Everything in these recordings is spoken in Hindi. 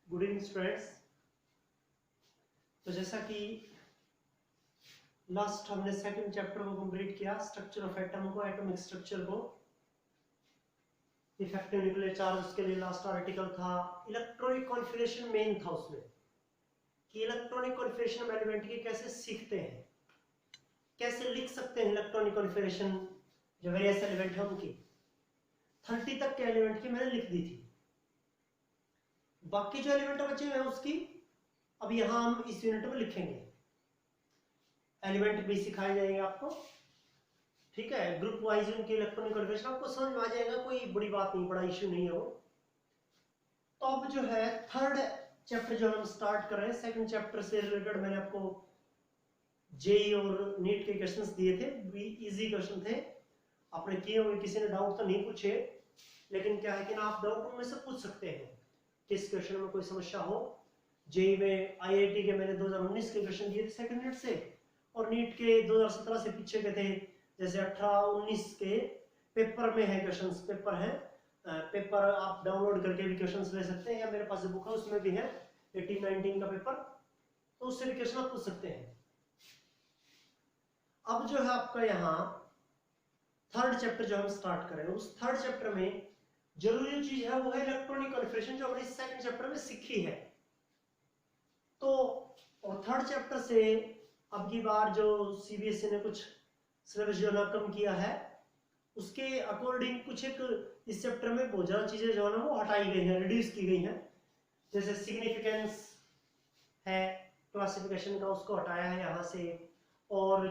Good evening students. तो जैसा कि लास्ट हमने सेकंड चैप्टर को कंप्लीट किया, स्ट्रक्चर ऑफ एटम को, एटॉमिक स्ट्रक्चर को, इफेक्टिव न्यूक्लियर चार्ज, उसके लिए लास्ट आर्टिकल था। इलेक्ट्रॉनिक कॉन्फ़िगरेशन मेन था उसमें कि इलेक्ट्रॉनिक कॉन्फ़िगरेशन हम एलिमेंट की कैसे सीखते हैं, कैसे लिख सकते हैं इलेक्ट्रॉनिक कॉन्फ़िगरेशन जो वेरियस एलिमेंट है उनकी। 30 तक के एलिमेंट की मैंने लिख दी थी। बाकी जो एलिमेंट बचे हुए हैं उसकी अब यहां हम इस यूनिट में लिखेंगे। एलिमेंट भी सिखाए जाएंगे आपको, ठीक है। ग्रुप वाइज उनके इलेक्ट्रॉनिक कॉन्फ़िगरेशन आपको समझ में आ जाएगा, कोई बड़ी बात नहीं, बड़ा इश्यू नहीं है वो। तो अब जो है थर्ड चैप्टर जो हम स्टार्ट कर रहे हैं, सेकंड चैप्टर से रिलेटेड मैंने आपको जेई और नीट के क्वेश्चंस दिए थे, भी इजी क्वेश्चन थे, आपने किए होंगे। किसी ने डाउट तो नहीं पूछे, लेकिन क्या है कि ना आप डाउट उनमें से पूछ सकते हैं किस क्वेश्चन में कोई समस्या हो। जेई में आईआईटी के मैंने 2019 के क्वेश्चन दिए थे सेकंड यूनिट से, और नीट के 2017 से पीछे के थे, जैसे 18-19 के पेपर में है क्वेश्चंस। पेपर है, पेपर आप डाउनलोड करके भी क्वेश्चंस ले सकते हैं, या मेरे पास बुक है उसमें भी है 18-19 का पेपर, तो उससे भी क्वेश्चन आप पूछ सकते हैं। अब जो है आपका यहाँ थर्ड चैप्टर जो हम स्टार्ट करें, उस थर्ड चैप्टर में जरूरी जो चीज है वो है इलेक्ट्रॉनिक कॉन्फ़िगरेशन, जो हमने सेकंड चैप्टर में सीखी है। तो और थर्ड चैप्टर से अब की बार जो सीबीएसई ने कुछ सिलेबस जो है कम किया है, उसके अकॉर्डिंग कुछ एक इस चैप्टर में बहुत ज्यादा चीजें जो है ना वो हटाई गई हैं, रिड्यूस की गई हैं। जैसे सिग्निफिकेंस है क्लासिफिकेशन का, उसको हटाया है यहाँ से। और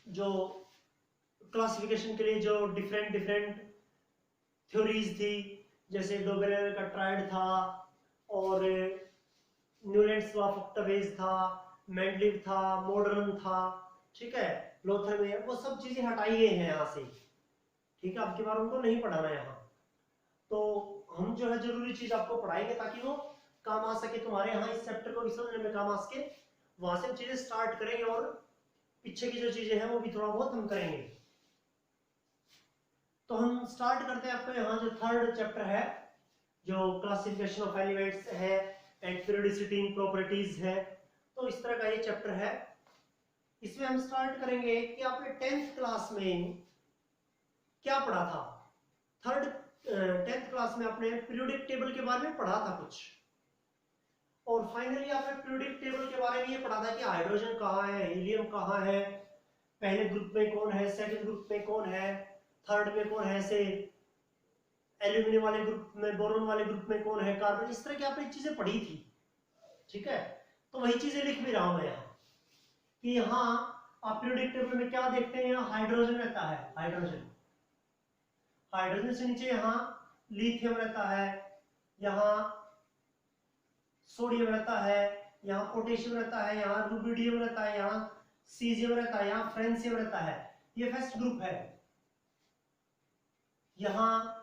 जो क्लासिफिकेशन के लिए जो डिफरेंट थ्योरीज थी, जैसे डोबेरेल का ट्रायड था, और न्यूलैंड्स लॉ ऑफ ऑक्टावेज था, मेंडलीव था, मॉडर्न था, ठीक है, लोथर में, वो सब चीजें हटाई गई हैं यहाँ से, ठीक है। अब की बार उनको नहीं पढ़ाना यहाँ। तो हम जो है जरूरी चीज आपको पढ़ाएंगे ताकि वो काम आ सके तुम्हारे यहाँ, इस चैप्टर को भी समझने में काम आ सके। वहां से चीजें स्टार्ट करेंगे और पीछे की जो चीजें हैं वो भी थोड़ा बहुत हम करेंगे। तो हम स्टार्ट करते हैं आपको यहाँ जो थर्ड चैप्टर है, जो क्लासिफिकेशन ऑफ एलिमेंट्स है एंड पीरियोडिसिटी इन प्रॉपर्टीज है। तो इस तरह का ये चैप्टर है। इसमें हम स्टार्ट करेंगे कि आपने 10th क्लास में क्या पढ़ा था। 10th क्लास में आपने पीरियोडिक टेबल के बारे में पढ़ा था कुछ, और फाइनली आपने पीरियोडिक टेबल के बारे में ये पढ़ा था कि हाइड्रोजन कहाँ है, हीलियम कहाँ है, पहले ग्रुप में कौन है, सेकंड ग्रुप में कौन है, थर्ड में कौन है, से एल्यूमिनियम वाले ग्रुप में, बोरोन वाले ग्रुप में कौन है, कार्बन, इस तरह की आपने चीजें पढ़ी थी, ठीक है। तो वही चीजें लिख भी रहा हूं मैं यहाँ कि यहाँ आप पीरियोडिक टेबल में क्या देखते हैं, यहाँ हाइड्रोजन रहता है, हाइड्रोजन, हाइड्रोजन से नीचे यहाँ लिथियम रहता है, यहाँ सोडियम रहता है, यहाँ पोटेशियम रहता है, यहाँ रुबिडियम रहता है, यहाँ सीजियम रहता है, यहाँ फ्रेंसियम रहता है। ये फर्स्ट ग्रुप है। यहाँ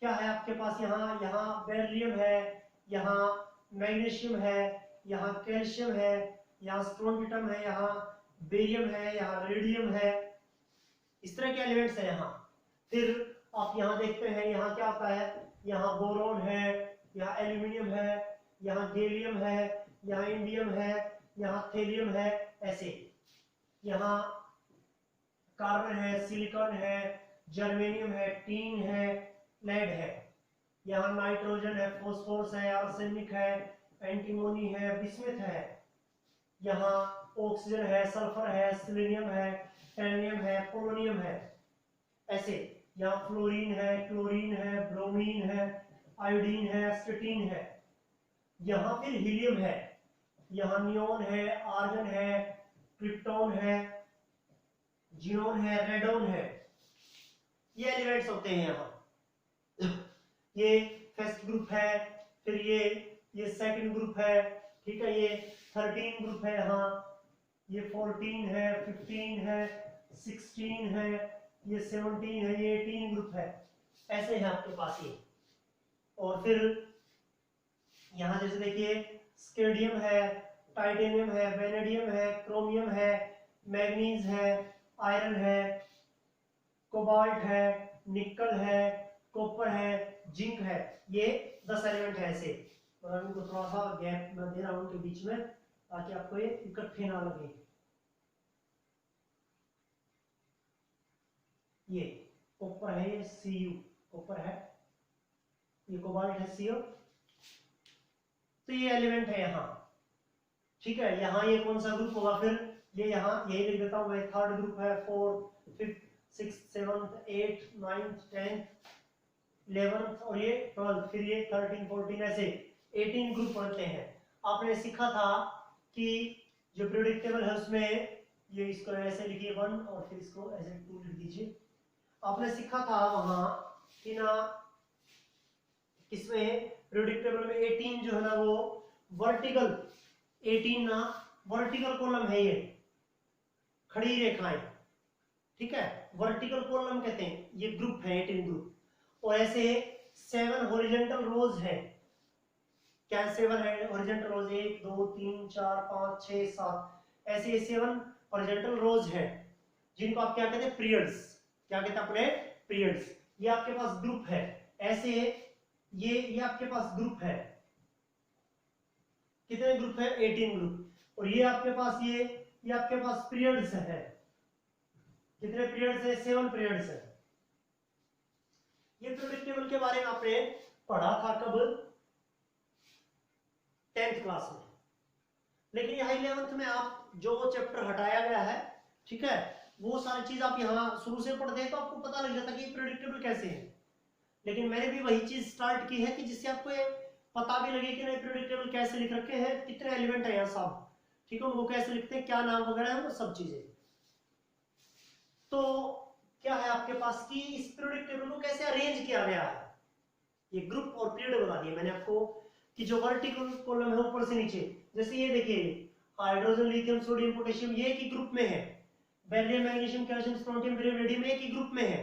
क्या है आपके पास, यहाँ बेरिलियम है, यहाँ मैग्नीशियम है, यहाँ कैल्शियम है, यहाँ स्ट्रोंटियम है, यहाँ बेरियम है, यहाँ रेडियम है, इस तरह के एलिमेंट्स है यहाँ। फिर आप यहाँ देखते हैं यहाँ क्या आता है, यहाँ बोरोन है, यहाँ एल्यूमिनियम है, यहाँ गैलियम है, यहाँ इंडियम है, यहाँ थेलियम है, ऐसे। यहाँ कार्बन है, सिलिकॉन है, जर्मेनियम है, टीन है, लेड है, यहाँ नाइट्रोजन है, फॉस्फोरस है, आर्सेनिक है, एंटीमोनी है, बिस्मथ है, यहाँ ऑक्सीजन है, सल्फर है, सिलीनियम है, टैनियम है, पोलोनियम है, ऐसे। यहाँ फ्लोरीन है, क्लोरीन है, ब्रोमीन है, आयोडीन है, एस्टेटीन है। यहाँ फिर हीलियम है, यहाँ नियोन है, आर्गन है, क्रिप्टॉन है, जियोन है, रेडोन है, ये एलिमेंट्स होते हैं यहाँ। ये फर्स्ट ग्रुप है, फिर ये सेकंड ग्रुप है, ठीक है। ये 13 ग्रुप है यहाँ, ये 14 है, 15 है, 16 है, ये 17 है, ये 18 ग्रुप है, ऐसे है आपके पास ये। और फिर यहाँ जैसे देखिए स्केडियम है, टाइटेनियम है, वेनेडियम है, क्रोमियम है, मैग्नीज है, आयरन है, कोबाल्ट है, निकल है, कॉपर है, जिंक है, ये 10 एलिमेंट है ऐसे। और इनको थोड़ा सा गैप मैं दे रहा हूं उनके बीच में ताकि आपको ये इकट्ठे ना लगे। ये कॉपर है, ये Cu कॉपर है, ये कोबाल्ट है CO। तो ये एलिमेंट है यहाँ, ठीक है। यहाँ ये कौन सा ग्रुप होगा फिर, ये यहाँ यही लिख देता हूँ मैं, थर्ड ग्रुप है, 4th 5th 6th 7th 8th 9th 10th 11th और ये 12th, फिर ये 13 14 ऐसे 18 ग्रुप बनते हैं। आपने सीखा था कि जो पीरियोडिक टेबल है उसमें ये इसको ऐसे लिखिए 1 और फिर इसको ऐसे 2 लिख दीजिए। आपने सीखा था वहां कि ना इसमें पीरियोडिक टेबल में 18 जो है ना वो वर्टिकल 18 ना वर्टिकल कॉलम है, ये खड़ी रेखाएं, ठीक है, वर्टिकल कॉलम कहते हैं। ये ग्रुप है 18 ग्रुप। और ऐसे 7 हॉरिजॉन्टल रोज है। क्या 7 है हॉरिजॉन्टल रोज, 1 2 3 4 5 6 7 ऐसे 7 हॉरिजॉन्टल रोज है जिनको आप क्या कहते हैं, पीरियड्स। क्या कहते हैं अपने, पीरियड्स। ये आपके पास ग्रुप है ऐसे, ये आपके पास ग्रुप है, कितने ग्रुप है, 18 ग्रुप। और ये आपके पास ये आपके पास पीरियड्स है, कितने पीरियड्स है, 7 पीरियड्स है। ये पीरियोडिक टेबल के बारे में आपने पढ़ा था कब, 10th क्लास में। लेकिन यहाँ 11th में आप जो चैप्टर हटाया गया है, ठीक है, वो सारी चीज आप यहाँ शुरू से पढ़ते हैं तो आपको पता लग जाता है कि पीरियोडिक टेबल कैसे है। लेकिन मैंने भी वही चीज स्टार्ट की है कि जिससे आपको ये पता भी लगे कि नहीं पीरियोडिक टेबल कैसे लिख रखे हैं, कितने एलिमेंट है यहाँ सब, ठीक है, उनको कैसे लिखते हैं, क्या नाम वगैरह है, वो सब चीजें। तो क्या है आपके पास कि इस पीरियोडिक टेबल को कैसे अरेंज किया गया है। ये ग्रुप और पीरियड बता दिए मैंने आपको कि जो वर्टिकल कॉलम है ऊपर से नीचे, जैसे ये देखिए हाइड्रोजन लिथियम सोडियम पोटेशियम ये एक ही ग्रुप में है, beryllium magnesium calcium strontium barium radium एक ही ग्रुप में है,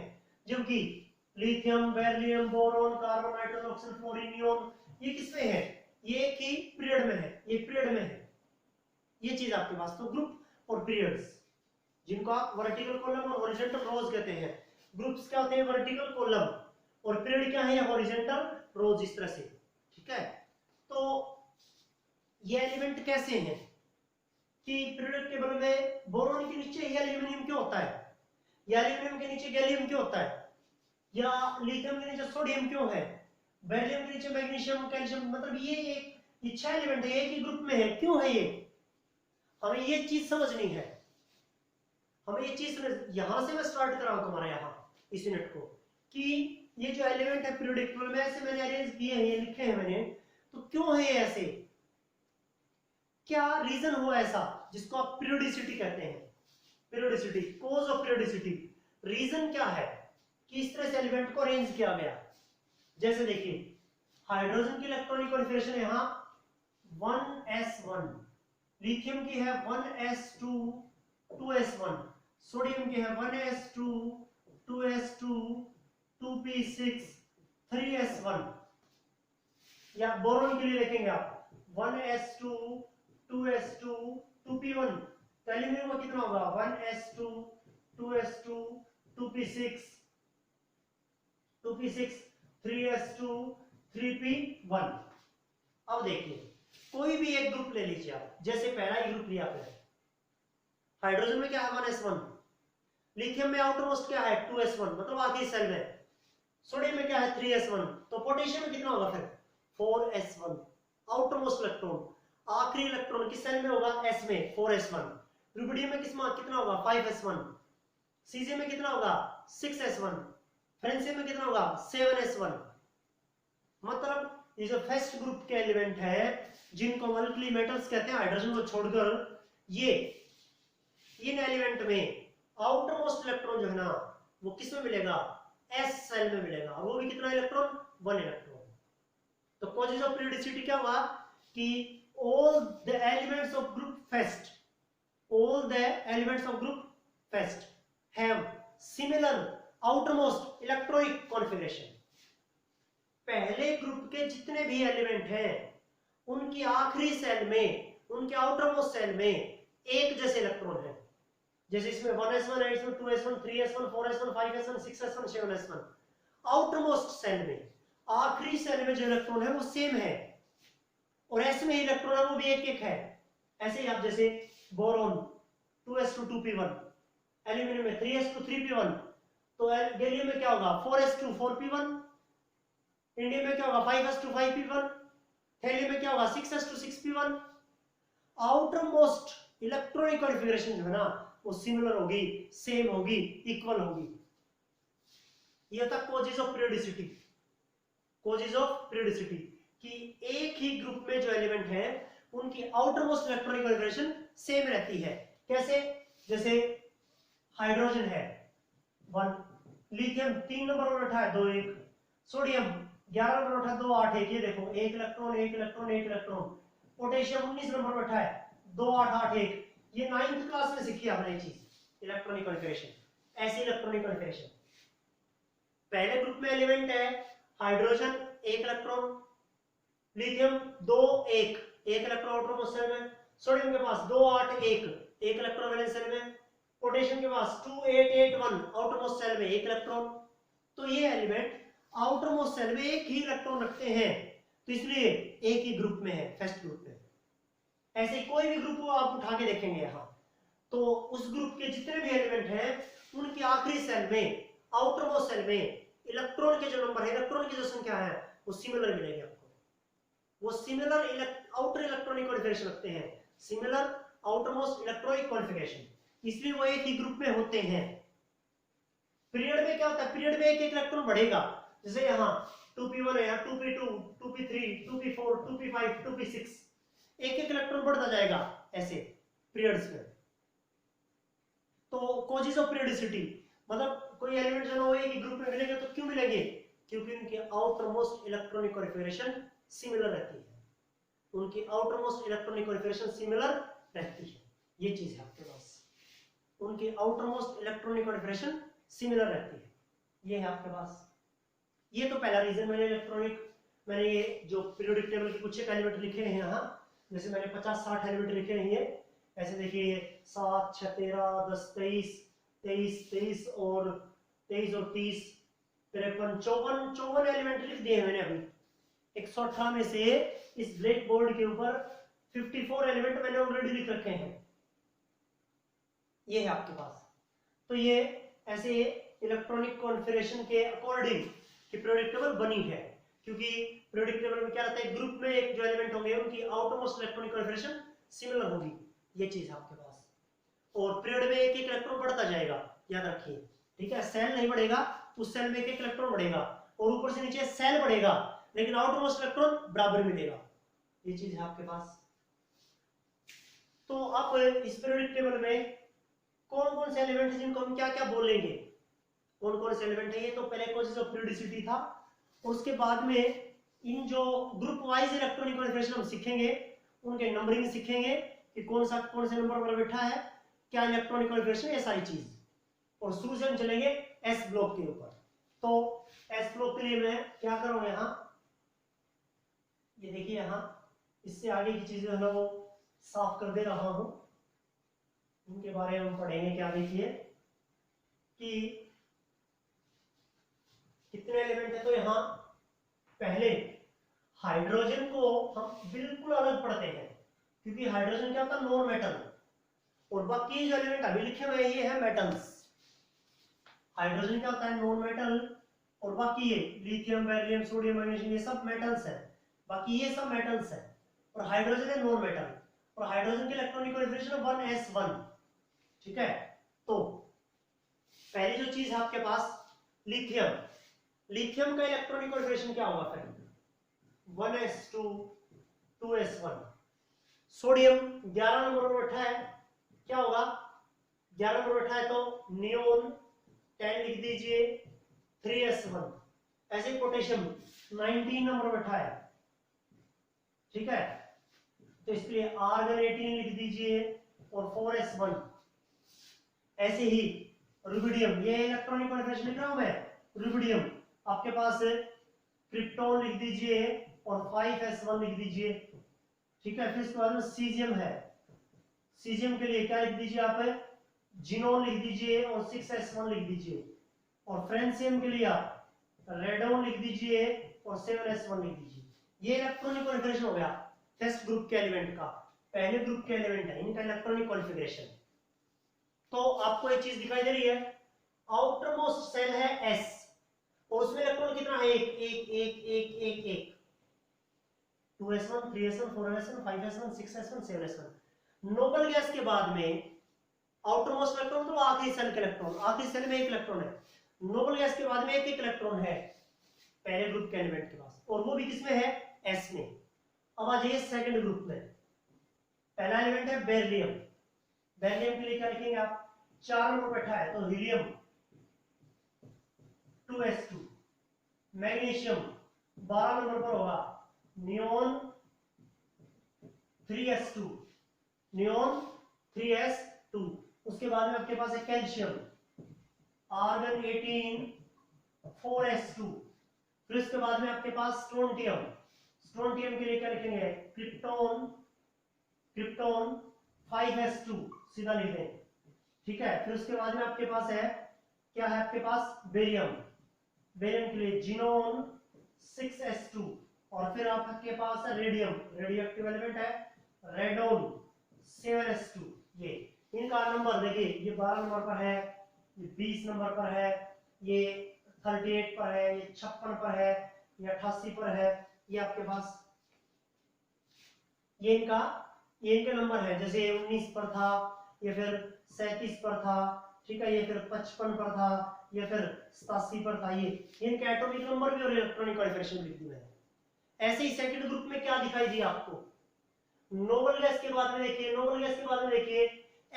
जबकि lithium beryllium boron carbon nitrogen oxygen fluorine neon ये किसमें है, ये एक ही पीरियड में है, ये पीरियड में है। ये चीज आपके पास, तो ग्रुप और पीरियड्स जिनको आप वर्टिकल कॉलम और हॉरिजॉन्टल रोज कहते हैं। ग्रुप्स क्या होते हैं, वर्टिकल कॉलम, और पीरियड क्या है, हॉरिजॉन्टल रोज, इस तरह से, ठीक है। तो ये एलिमेंट कैसे हैं कि पीरियोडिक टेबल में बोरॉन के नीचे ये एल्यूमिनियम क्यों होता है, या एल्यूमिनियम के नीचे गैलियम क्यों होता है, या लिथियम के नीचे सोडियम क्यों है, बेरिलियम के नीचे मैग्नीशियम कैल्शियम, मतलब ये 6 एलिमेंट है, एक ही ग्रुप में है, क्यों है ये, हमें ये चीज समझनी है। हमें ये चीज यहां से मैं स्टार्ट कर रहा हूं तुम्हारा यहाँ इस यूनिट को, कि ये जो एलिमेंट है पीरियोडिक टेबल में ऐसे मैंने अरेंज किए हैं, ये लिखे हैं मैंने, तो क्यों है ये ऐसे, क्या रीजन हुआ ऐसा जिसको आप पीरियोडिसिटी कहते हैं, periodicity, cause of periodicity, reason क्या है कि इस तरह से एलिमेंट को अरेंज किया गया। जैसे देखिए हाइड्रोजन की इलेक्ट्रॉनिक कॉन्फ़िगरेशन यहां 1s1, लिथियम की है 1s2 2s1, सोडियम की है 1s2 2s2 2p6 3s1, या बोरॉन के लिए देखेंगे आप 1s2 2s2 2p1, तो एल्यूमिनियम का कितना होगा 1s2 2s2 2p6 2p6 3s2 3p1। अब देखिए कोई भी एक ग्रुप ले लीजिए आप, जैसे पहला ही ग्रुप लिया आपने, हाइड्रोजन में क्या है 1s1, लिथियम में आउटरमोस्ट क्या है 2s1 मतलब आखिरी सेल में, सोडियम में क्या है 3s1, तो पोटेशियम में कितना होगा फिर 4s1, आउटरमोस्ट इलेक्ट्रॉन, आखिरी इलेक्ट्रॉन किस सेल में होगा s में 4s1, रुबिडियम में कितना होगा 5s1, सीजियम में कितना होगा 6s1, फ्रेंसियम में कितना होगा 7s1। मतलब ये जो फर्स्ट ग्रुप के एलिमेंट है जिनको मल्टीपल मेटल्स कहते हैं हाइड्रोजन को छोड़कर, ये इन एलिमेंट में आउटरमोस्ट इलेक्ट्रॉन जो है ना वो किस में मिलेगा s सेल में मिलेगा, और वो भी कितना इलेक्ट्रॉन 1 इलेक्ट्रॉन। तो कॉजेज ऑफ पीरियोडिसिटी क्या हुआ कि all the elements of group first, all the elements of group first have similar outermost electronic configuration। पहले ग्रुप के जितने भी एलिमेंट हैं उनकी आखिरी सेल में, उनके आउटरमोस्ट सेल में एक जैसे इलेक्ट्रॉन है। जैसे इसमें 1s1 है, इसमें 2s1 3s1 4s1 5s1 6s1 7s1, outer most shell में, आखिरी सेल में जो इलेक्ट्रॉन है वो सेम है, और एस में इलेक्ट्रॉन है वो भी एक एक है। ऐसे ही आप जैसे बोरॉन 2s2 2p1, एल्यूमिनियम में 3s2 3p1, तो गैलियम में क्या होगा 4s2 4p1, इंडियम में क्या होगा 5s2 5p1, थैलियम में क्या होगा 6s2 6p1। Outer most electronic configuration जो है ना वो सिमिलर होगी, सेम होगी, इक्वल होगी। ये था causes of periodicity. Causes of periodicity कि एक ही ग्रुप में जो एलिमेंट है उनकी outer most electronic configuration same रहती है। कैसे? जैसे हाइड्रोजन है 1, लिथियम 3 नंबर पर बैठा है 2 1, सोडियम 11 नंबर पर बैठा है 2 8 1, ये देखो 1 electron 1 electron 1 electron. Potassium 19 number पर बैठा है 2 8 8 1, ये 9th क्लास में सीखी आपने ये चीज, इलेक्ट्रॉनिक कॉन्फ़िगरेशन। ऐसी इलेक्ट्रॉनिक कॉन्फ़िगरेशन पहले ग्रुप में एलिमेंट है hydrogen 1 electron, lithium 2 1 1 electron outermost shell में, सोडियम के पास 2 8 1 1 इलेक्ट्रॉन वैलेंस सेल में, पोटेशियम के पास 2 8 8 1 आउटर मोस्ट सेल में 1 इलेक्ट्रॉन। तो ये एलिमेंट आउटर मोस्ट सेल में एक ही इलेक्ट्रॉन रखते हैं, तो इसलिए एक ही ग्रुप में है, फर्स्ट ग्रुप में। ऐसे कोई भी ग्रुप को आप उठा के देखेंगे यहाँ, तो उस ग्रुप के जितने भी एलिमेंट हैं उनकी आखिरी सेल में, आउटर मोस्ट सेल में इलेक्ट्रॉन के जो नंबर है, इलेक्ट्रॉन की जो संख्या है वो सिमिलर मिलेगी आपको। वो सिमिलर आउटर इलेक्ट्रॉनिक कॉन्फ़िगरेशन रखते हैं, similar outer most electronic configuration, इसलिए वो एक ही ग्रुप में होते हैं। पीरियड में क्या होता है, पीरियड में एक एक इलेक्ट्रॉन बढ़ेगा। जैसे यहाँ 2p1 है, 2p2 2p3 2p4 2p5 2p6, एक एक इलेक्ट्रॉन बढ़ता जाएगा ऐसे पीरियड्स में। तो कॉजेज ऑफ पीरियोडिसिटी मतलब कोई एलिमेंट जो है एक ही ग्रुप में मिलेंगे, तो क्यों मिलेंगे? क्योंकि उनके outer most electronic configuration similar रहती है, उनकी outer most electronic configuration similar रहती है। ये चीज है आपके पास, उनकी outer most electronic configuration similar रहती है, ये है आपके पास। ये तो पहला रीजन मैंने ये जो पीरियोडिक टेबल के कुछ एक एलिमेंट लिखे हैं यहाँ, जैसे मैंने 50-60 एलिमेंट लिखे हैं, ऐसे देखिए 7 6 13 10 23 23 23 और 23 और 30 53 54 एलिमेंट लिख दिए मैंने अभी। 118 में से इस ब्लैक बोर्ड के ऊपर 54 एलिमेंट मैंने ऑलरेडी लिख रखे हैं, ये है आपके पास। तो ये ऐसे इलेक्ट्रॉनिक कॉन्फ़िगरेशन के अकॉर्डिंग कि पीरियोडिक टेबल बनी है, क्योंकि पीरियोडिक टेबल में क्या रहता है, ग्रुप में एक जो एलिमेंट होंगे उनकी outer most electronic configuration similar होगी, ये चीज है आपके पास। और पीरियड में एक एक इलेक्ट्रॉन बढ़ता जाएगा, याद रखिए, ठीक है। सेल नहीं बढ़ेगा, उस सेल में एक एक इलेक्ट्रॉन बढ़ेगा, और ऊपर से नीचे सेल बढ़ेगा, लेकिन आउटर मोस्ट इलेक्ट्रॉन बराबर मिलेगा, ये चीज है आपके पास। तो आप इस पीरियोडिक टेबल में कौन कौन से एलिमेंट हैं जिनको हम क्या क्या बोलेंगे, कौन कौन से एलिमेंट है, ये तो पहले कॉजेज ऑफ पीरियोडिसिटी था, और उसके बाद में इन जो ग्रुप वाइज इलेक्ट्रॉनिक कॉन्फ़िगरेशन हम सीखेंगे, उनके नंबरिंग सीखेंगे कि कौन से नंबर पर बैठा है, क्या इलेक्ट्रॉनिक कॉन्फ़िगरेशन, ये सारी चीज। और शुरू से हम चलेंगे एस ब्लॉक के ऊपर। तो एस ब्लॉक के लिए मैं क्या करूंगा, यहाँ ये देखिए, यहाँ इससे आगे की चीजें है ना वो साफ कर दे रहा हूं, उनके बारे में हम पढ़ेंगे। क्या देखिए कि कितने एलिमेंट है, तो यहाँ पहले हाइड्रोजन को हम बिल्कुल अलग पढ़ते हैं, क्योंकि हाइड्रोजन क्या होता है, नॉन मेटल, और बाकी जो एलिमेंट अभी लिखे हुए ये है मेटल्स। हाइड्रोजन क्या होता है, नॉन मेटल, और बाकी ये लिथियम बेरिलियम सोडियम मैग्नीशियम ये सब मेटल्स है, बाकी ये सब मेटल्स है, और हाइड्रोजन है नॉन मेटल, और हाइड्रोजन की इलेक्ट्रॉनिक कॉन्फ़िगरेशन 1s1, ठीक है। तो पहली जो चीज है आपके पास लिथियम, लिथियम का इलेक्ट्रॉनिक कॉन्फ़िगरेशन क्या होगा, फिर 1s2 2s1। सोडियम 11 नंबर पर बैठा है, क्या होगा, 11 नंबर बैठा है तो नियोन 10 लिख दीजिए 3s1। ऐसे ही पोटेशियम 19 नंबर बैठा है, ठीक है, तो इसलिए आर्गन 18 लिख दीजिए और 4s1। ऐसे ही रुबिडियम, ये इलेक्ट्रॉनिक कॉन्फ़िगरेशन लिख रहा हूं मैं, रुबिडियम आपके पास क्रिप्टॉन लिख दीजिए और 5s1 लिख दीजिए, ठीक है। फिर इसके बाद में सीजियम है, सीजियम के लिए क्या लिख दीजिए आप, जिनोन लिख दीजिए और 6s1 लिख दीजिए, और फ्रेंसियम के लिए आप रेडोन लिख दीजिए और 7s1 लिख दीजिए। ये इलेक्ट्रॉनिक कॉन्फ़िगरेशन हो गया फर्स्ट ग्रुप के एलिमेंट का, पहले ग्रुप के एलिमेंट है इनका इलेक्ट्रॉनिक कॉन्फ़िगरेशन। तो आपको एक चीज दिखाई दे रही है, आउटर मोस्ट सेल है S और उसमें इलेक्ट्रॉन कितना है? एक एक एक एक एक एक 2s1 3s1 4s1 5s1 6s1 7s1। Noble gas के बाद में आउटर मोस्ट इलेक्ट्रॉन तो आखिरी सेल के इलेक्ट्रॉन, आखिरी सेल में एक इलेक्ट्रॉन है। नोबल गैस के बाद में एक एक इलेक्ट्रॉन है पहले ग्रुप के एलिमेंट के पास, और वो भी किसमें है? S में। अब आ जाइए सेकंड ग्रुप में। पहला एलिमेंट है बेरिलियम। बेरिलियम के लिए क्या लिखेंगे आप? 4 नंबर बैठा है तो हीलियम 2s2, मैग्नीशियम 12 नंबर पर होगा नियोन 3s2, नियोन 3s2। उसके बाद में आपके पास है कैल्शियम, आर्गन 18 4s2। फिर उसके बाद में आपके पास स्ट्रोंटियम, स्ट्रोंटियम के लिए क्या लिखेंगे? क्रिप्टोन, क्रिप्टोन 5s2 सीधा लिख दें, ठीक है। फिर उसके बाद में आपके पास है, क्या है आपके पास? बेरियम, बेरियम के लिए जीनोन 6s2। और फिर आपके पास है रेडियम, रेडियो एक्टिव एलिमेंट है रेडोन 7s2। ये इनका नंबर देखिए, ये 12 नंबर पर है, ये 20 नंबर पर है, ये 38 पर है, ये 56 पर है, ये 88 पर है। ये आपके पास ये इनके नंबर है, जैसे 19 पर था, ये फिर 37 पर था, ठीक है, ये फिर 55 पर था, ये फिर 87 पर था। ये इनके एटॉमिक नंबर भी और इलेक्ट्रॉनिक कॉन्फ़िगरेशन लिख दी मैंने। ऐसे ही सेकंड ग्रुप में क्या दिखाई दिया आपको? नोबल गैस के बाद में देखिए, नोबल गैस के बाद में देखिए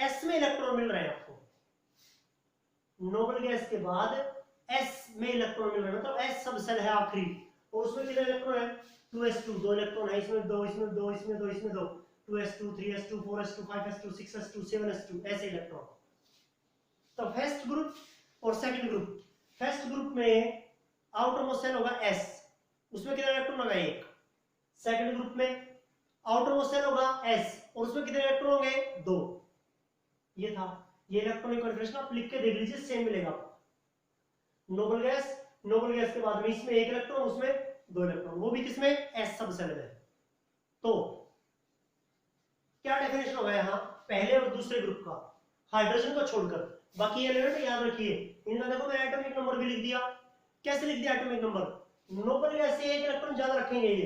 S में इलेक्ट्रॉन मिल रहे हैं आपको। नोबल गैस के बाद S में इलेक्ट्रॉन मिल रहे हैं, मतलब S सब सेल है आखिरी, और उसमें कितने इलेक्ट्रॉन है? 2s2, 2 इलेक्ट्रॉन है, इसमें 2 इसमें 2 इसमें 2 इसमें 2, 2s2 3s2 4s2 5s2 6s2 7s2 ऐसे इलेक्ट्रॉन। तो फर्स्ट ग्रुप और सेकंड ग्रुप, फर्स्ट ग्रुप में आउटर मोस्ट सेल होगा S, उसमें कितने इलेक्ट्रॉन होगा? एक। सेकंड ग्रुप में आउटर मोस्ट सेल होगा S और उसमें कितने इलेक्ट्रॉन होंगे? 2। ये था, ये इलेक्ट्रॉनिक कॉन्फ़िगरेशन आप लिख के देख लीजिए, सेम मिलेगा आपको। नोबल गैस, नोबल गैस के बाद में इसमें एक इलेक्ट्रॉन, उसमें 2 इलेक्ट्रॉन, वो भी किसमें? S सब सेल में। तो क्या डेफिनेशन होगा यहाँ पहले और दूसरे ग्रुप का, हाइड्रोजन को छोड़कर बाकी एलिमेंट याद रखिए। इनका देखो मैंने एटॉमिक नंबर भी लिख दिया। कैसे लिख दिया एटॉमिक नंबर? नोबल गैस से एक इलेक्ट्रॉन ज्यादा रखेंगे, ये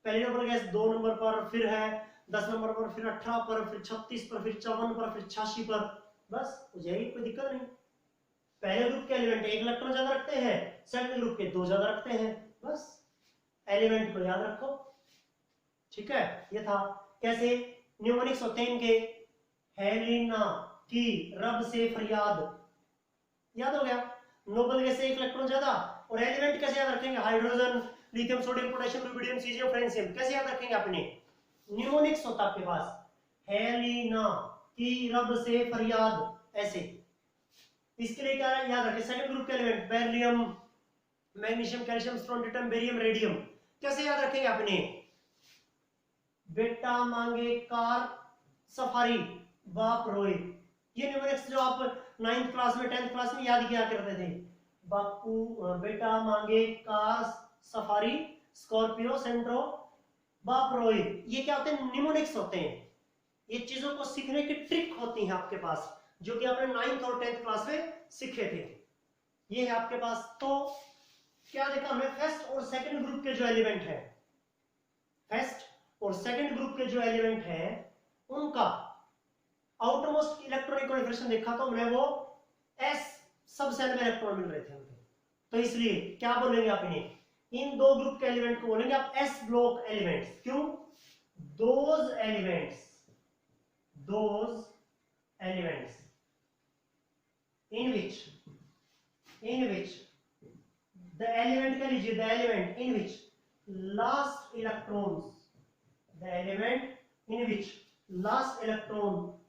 पहले नंबर गैस 2 नंबर पर, फिर है 10 नंबर पर, फिर 18 पर, फिर 36 पर, फिर 54 पर, फिर 86 पर, बस हो जाएगी, कोई दिक्कत नहीं। पहले ग्रुप के एलिमेंट एक इलेक्ट्रॉन ज्यादा रखते हैं, सेकंड ग्रुप के 2 ज्यादा रखते हैं, बस एलिमेंट को याद रखो, ठीक है। ये था। कैसे न्यूमोनिक्स होते हैं इनके? हेलिना की रब से फरियाद, याद हो गया। नोबल गैस से एक इलेक्ट्रॉन ज्यादा, और एलिमेंट कैसे याद रखेंगे? Hydrogen, lithium, sodium, potassium, rubidium, caesium, francium, कैसे याद रखेंगे आपने? न्यूमोनिक्स होता आपके पास, हेलिना की रब से फरियाद, ऐसे। इसके लिए क्या याद रखें? सेकंड ग्रुप के element beryllium, magnesium, calcium, strontium, barium, radium, कैसे याद रखेंगे आपने? बेटा मांगे कार सफारी बाप रोए। ये न्यूमेरिक्स जो आप 9th क्लास में 10th क्लास में याद किया करते थे, बापू बेटा मांगे कार सफारी स्कॉर्पियो सेंट्रो बाप रोए, ये क्या होते हैं? निमोनिक्स होते हैं। ये चीजों को सीखने की ट्रिक होती है आपके पास, जो कि आपने 9th और 10th क्लास में सीखे थे, ये है आपके पास। तो क्या देखा हमने? फर्स्ट और सेकंड ग्रुप के जो एलिमेंट है, फर्स्ट और सेकंड ग्रुप के जो एलिमेंट है उनका आउटरमोस्ट इलेक्ट्रॉनिक कॉन्फ़िगरेशन देखा तो हमने, वो S सब सेल में इलेक्ट्रॉन मिल रहे थे उनके। तो इसलिए क्या बोलेंगे आप इन्हें? इन दो ग्रुप के एलिमेंट को बोलेंगे आप S ब्लॉक एलिमेंट्स। क्यों? Those elements in which the element कह लीजिए, the element in which last electron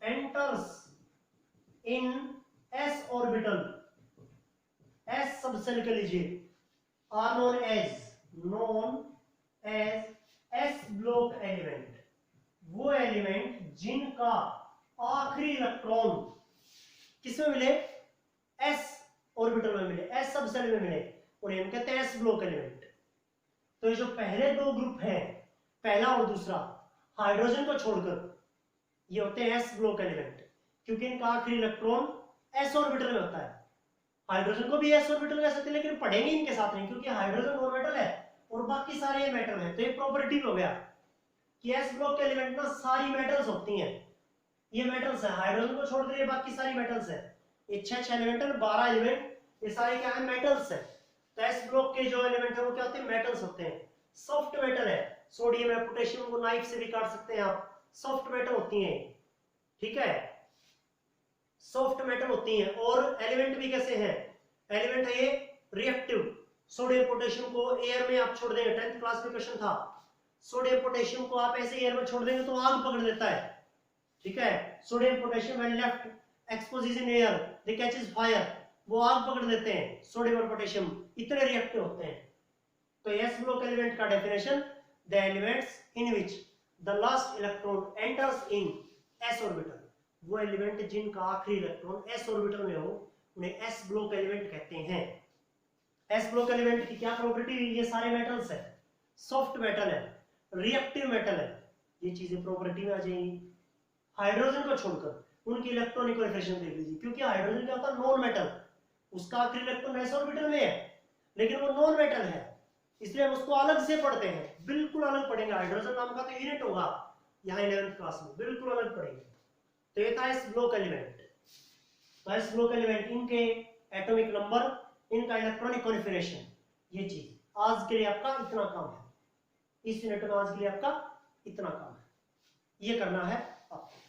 enters in S orbital, S subshell कह लीजिए, are known as S block element। वो एलिमेंट जिनका आखिरी इलेक्ट्रॉन किसमें मिले? S ऑर्बिटल में मिले, S सबसेल में मिले, उन्हें हम कहते हैं एस ब्लॉक एलिमेंट। तो ये जो पहले दो ग्रुप हैं, पहला और दूसरा, हाइड्रोजन को छोड़कर ये होते हैं एस ब्लॉक एलिमेंट, क्योंकि इनका आखिरी इलेक्ट्रॉन एस ऑर्बिटल में होता है। हाइड्रोजन को भी एस ऑर्बिटल कह सकते हैं, लेकिन पढ़ेंगे इनके साथ नहीं, क्योंकि हाइड्रोजन ऑर्बिटल है और बाकी सारे ये मेटल हैं। तो ये प्रॉपर्टी हो गया कि एस ब्लॉक के एलिमेंट ना सारी मेटल्स होती हैं, ये मेटल्स है, हाइड्रोजन को छोड़कर ये बाकी सारी मेटल्स है। ये 6 एलिमेंट है, 12 एलिमेंट, ये सारे क्या है, मेटल्स है। तो एस ब्लॉक के जो एलिमेंट है वो क्या होते हैं, मेटल्स होते हैं। सॉफ्ट मेटल है, सोडियम है, पोटेशियम को नाइफ से भी काट सकते हैं आप, सॉफ्ट मेटल होती हैं, ठीक है, सॉफ्ट मेटल होती हैं। और एलिमेंट भी कैसे हैं, एलिमेंट है ये रिएक्टिव। सोडियम पोटेशियम को एयर में आप छोड़ देंगे, 10th क्लास में क्वेश्चन था, सोडियम पोटेशियम को आप ऐसे एयर में छोड़ देंगे तो आग पकड़ लेता है, ठीक है। Sodium potassium when left exposed in air they catches fire, वो आग पकड़ लेते हैं, सोडियम और पोटेशियम इतने रिएक्टिव होते हैं। तो एस ब्लॉक एलिमेंट का definition, the elements in which the last electron enters in S orbital, वो एलिमेंट जिनका आखिरी इलेक्ट्रॉन एस ऑर्बिटल में हो उन्हें एस ब्लॉक एलिमेंट कहते हैं। एस ब्लॉक एलिमेंट की क्या प्रॉपर्टी, ये सारे मेटल्स है, सॉफ्ट मेटल है, रिएक्टिव मेटल है, ये चीजें प्रॉपर्टी में आ जाएंगी। हाइड्रोजन को छोड़कर उनकी इलेक्ट्रॉनिक कॉन्फ़िगरेशन देख लीजिए, क्योंकि हाइड्रोजन क्या होता है, नॉन मेटल, उसका आखिरी इलेक्ट्रॉन एस ऑर्बिटल में है, लेकिन वो नॉन मेटल है, इसलिए हम उसको अलग से पढ़ते हैं, बिल्कुल अलग पढ़ेंगे। हाइड्रोजन नाम का तो यूनिट होगा यहाँ 11th क्लास में, बिल्कुल अलग पढ़ेंगे। तो ये था एस ब्लॉक एलिमेंट। तो एस ब्लॉक एलिमेंट, इनके एटॉमिक नंबर, इनका इलेक्ट्रॉनिक कॉन्फ़िगरेशन, ये चीज आज के लिए आपका इतना काम है, इस यूनिट में आज के लिए आपका इतना काम है, ये करना है आपको।